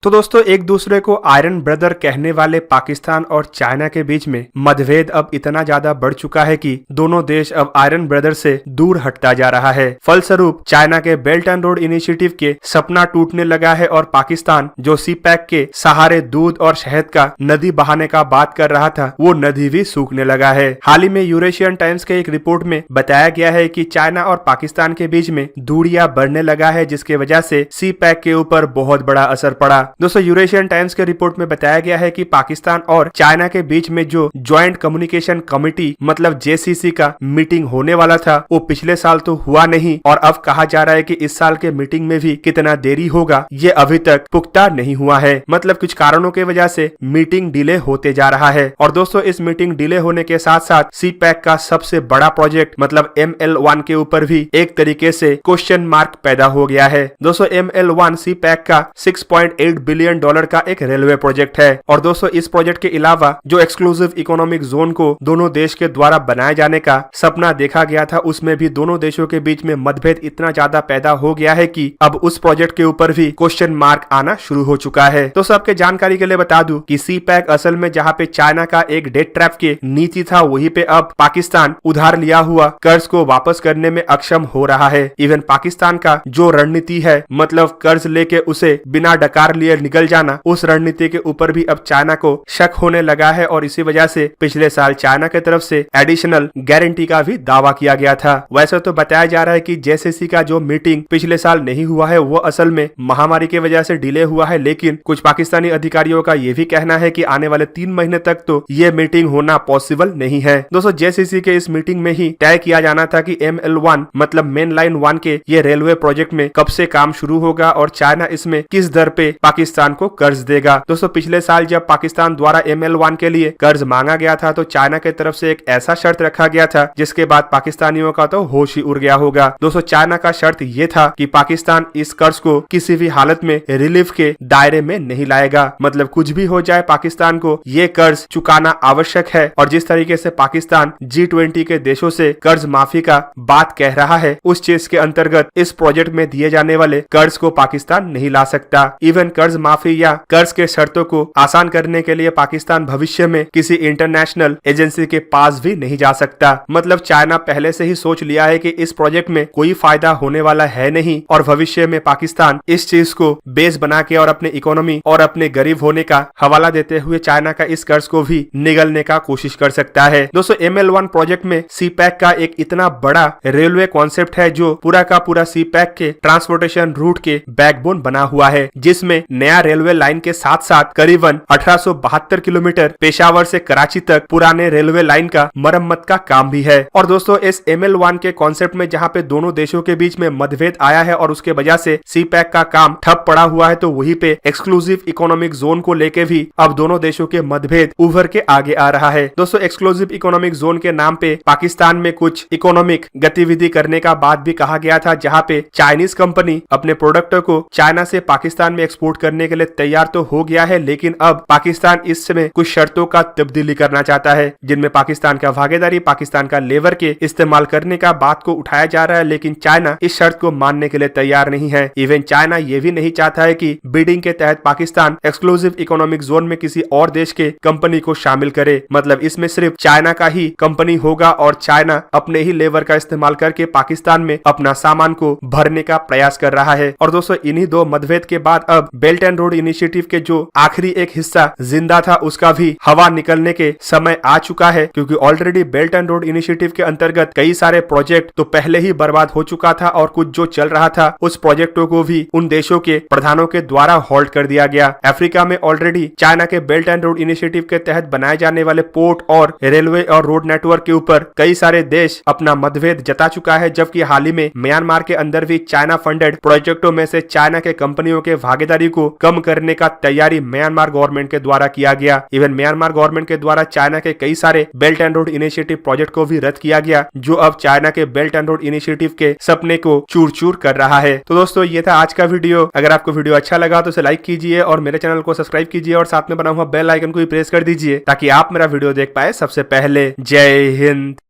तो दोस्तों एक दूसरे को आयरन ब्रदर कहने वाले पाकिस्तान और चाइना के बीच में मतभेद अब इतना ज्यादा बढ़ चुका है कि दोनों देश अब आयरन ब्रदर से दूर हटता जा रहा है। फलस्वरूप चाइना के बेल्ट एंड रोड इनिशिएटिव के सपना टूटने लगा है और पाकिस्तान जो सी पैक के सहारे दूध और शहद का नदी बहाने का बात कर रहा था वो नदी भी सूखने लगा है। हाल ही में यूरेशियन टाइम्स के एक रिपोर्ट में बताया गया है कि चाइना और पाकिस्तान के बीच में दूरियां बढ़ने लगा है जिसके वजह से सी पैक के ऊपर बहुत बड़ा असर पड़ा। दोस्तों यूरेशियन टाइम्स के रिपोर्ट में बताया गया है कि पाकिस्तान और चाइना के बीच में जो ज्वाइंट कम्युनिकेशन कमेटी मतलब जेसीसी का मीटिंग होने वाला था वो पिछले साल तो हुआ नहीं और अब कहा जा रहा है कि इस साल के मीटिंग में भी कितना देरी होगा ये अभी तक पुख्ता नहीं हुआ है। मतलब कुछ कारणों की वजह से मीटिंग डिले होते जा रहा है। और दोस्तों इस मीटिंग डिले होने के साथ साथ सी पैक का सबसे बड़ा प्रोजेक्ट मतलब ML1 के ऊपर भी एक तरीके से क्वेश्चन मार्क पैदा हो गया है। दोस्तों ML1 सी पैक का $6.8 बिलियन का एक रेलवे प्रोजेक्ट है। और दोस्तों इस प्रोजेक्ट के अलावा जो एक्सक्लूसिव इकोनॉमिक जोन को दोनों देश के द्वारा बनाए जाने का सपना देखा गया था उसमें भी दोनों देशों के बीच में मतभेद इतना ज्यादा पैदा हो गया है कि अब उस प्रोजेक्ट के ऊपर भी क्वेश्चन मार्क आना शुरू हो चुका है। तो सबके जानकारी के लिए बता दूं कि सी पैक असल में जहां पे चाइना का एक डेट ट्रैप की नीति था वहीं पे अब पाकिस्तान उधार लिया हुआ कर्ज को वापस करने में अक्षम हो रहा है। इवन पाकिस्तान का जो रणनीति है मतलब कर्ज लेके उसे बिना डकार लिए निकल जाना उस रणनीति के ऊपर भी अब चाइना को शक होने लगा है और इसी वजह से पिछले साल चाइना की तरफ से एडिशनल गारंटी का भी दावा किया गया था। वैसे तो बताया जा रहा है कि जेसीसी का जो मीटिंग पिछले साल नहीं हुआ है वो असल में महामारी की वजह से डिले हुआ है, लेकिन कुछ पाकिस्तानी अधिकारियों का ये भी कहना है कि आने वाले 3 महीने तक तो ये मीटिंग होना पॉसिबल नहीं है। दोस्तों जेसीसी के इस मीटिंग में ही तय किया जाना था कि ML1 मतलब मेन लाइन 1 के ये रेलवे प्रोजेक्ट में कब से काम शुरू होगा और चाइना इसमें किस दर पे पाकिस्तान को कर्ज देगा। दोस्तों पिछले साल जब पाकिस्तान द्वारा ML1 के लिए कर्ज मांगा गया था तो चाइना की तरफ से एक ऐसा शर्त रखा गया था जिसके बाद पाकिस्तानियों का तो होश ही उड़ गया होगा। दोस्तों चाइना का शर्त ये था कि पाकिस्तान इस कर्ज को किसी भी हालत में रिलीफ के दायरे में नहीं लाएगा। मतलब कुछ भी हो जाए पाकिस्तान को ये कर्ज चुकाना आवश्यक है। और जिस तरीके से पाकिस्तान G20 के देशों से कर्ज माफी का बात कह रहा है उस चीज के अंतर्गत इस प्रोजेक्ट में दिए जाने वाले कर्ज को पाकिस्तान नहीं ला सकता। इवन कर्ज माफी या कर्ज के शर्तों को आसान करने के लिए पाकिस्तान भविष्य में किसी इंटरनेशनल एजेंसी के पास भी नहीं जा सकता। मतलब चाइना पहले से ही सोच लिया है कि इस प्रोजेक्ट में कोई फायदा होने वाला है नहीं और भविष्य में पाकिस्तान इस चीज को बेस बना के और अपने इकोनॉमी और अपने गरीब होने का हवाला देते हुए चाइना का इस कर्ज को भी निगलने का कोशिश कर सकता है। दोस्तों ML1 प्रोजेक्ट में सी पैक का एक इतना बड़ा रेलवे कॉन्सेप्ट है जो पूरा का पूरा सी पैक के ट्रांसपोर्टेशन रूट के बैकबोन बना हुआ है, जिसमें नया रेलवे लाइन के साथ साथ करीबन 1872 किलोमीटर पेशावर से कराची तक पुराने रेलवे लाइन का मरम्मत का काम भी है। और दोस्तों इस ML1 के कॉन्सेप्ट में जहां पे दोनों देशों के बीच में मतभेद आया है और उसके वजह से सी पैक का काम ठप पड़ा हुआ है तो वहीं पे एक्सक्लूसिव इकोनॉमिक जोन को लेके भी अब दोनों देशों के मतभेद उभर के आगे आ रहा है। दोस्तों एक्सक्लूसिव इकोनॉमिक जोन के नाम पे पाकिस्तान में कुछ इकोनॉमिक गतिविधि करने का बात भी कहा गया था, जहां पे चाइनीज कंपनी अपने प्रोडक्टों को चाइना से पाकिस्तान में एक्सपोर्ट करने के लिए तैयार तो हो गया है, लेकिन अब पाकिस्तान इसमें कुछ शर्तों का तब्दीली करना चाहता है जिनमें पाकिस्तान का भागीदारी पाकिस्तान का लेबर के इस्तेमाल करने का बात को उठाया जा रहा है, लेकिन चाइना इस शर्त को मानने के लिए तैयार नहीं है। इवन चाइना ये भी नहीं चाहता है कि बिडिंग के तहत पाकिस्तान एक्सक्लूसिव इकोनॉमिक जोन में किसी और देश के कंपनी को शामिल करे। मतलब इसमें सिर्फ चाइना का ही कंपनी होगा और चाइना अपने ही लेबर का इस्तेमाल करके पाकिस्तान में अपना सामान को भरने का प्रयास कर रहा है। और दोस्तों इन्हीं दो मतभेद के बाद अब बेल्ट एंड रोड इनिशिएटिव के जो आखिरी एक हिस्सा जिंदा था उसका भी हवा निकलने के समय आ चुका है, क्योंकि already belt and road initiative के अंतर्गत कई सारे प्रोजेक्ट तो पहले ही बर्बाद हो चुका था और कुछ जो चल रहा था उस प्रोजेक्टों को भी उन देशों के प्रधानों के द्वारा होल्ड कर दिया गया। अफ्रीका में ऑलरेडी चाइना के बेल्ट एंड रोड इनिशिएटिव के तहत बनाए जाने वाले पोर्ट और रेलवे और रोड नेटवर्क के ऊपर कई सारे देश अपना मतभेद जता चुका है, जबकि हाल ही में म्यांमार के अंदर भी चाइना फंडेड प्रोजेक्टों में से चाइना के कंपनियों के भागीदारी को कम करने का तैयारी म्यांमार गवर्नमेंट के द्वारा किया गया। इवन म्यांमार गवर्नमेंट के द्वारा चाइना के कई सारे belt and road initiative project को भी रद्द किया गया, जो अब चाइना के बेल्ट एंड रोड इनिशिएटिव के सपने को चूर चूर कर रहा है। तो दोस्तों ये था आज का वीडियो। अगर आपको वीडियो अच्छा लगा तो इसे लाइक कीजिए और मेरे चैनल को सब्सक्राइब कीजिए और साथ में बना हुआ बेल आइकन को भी प्रेस कर दीजिए ताकि आप मेरा वीडियो देख पाए सबसे पहले। जय हिंद।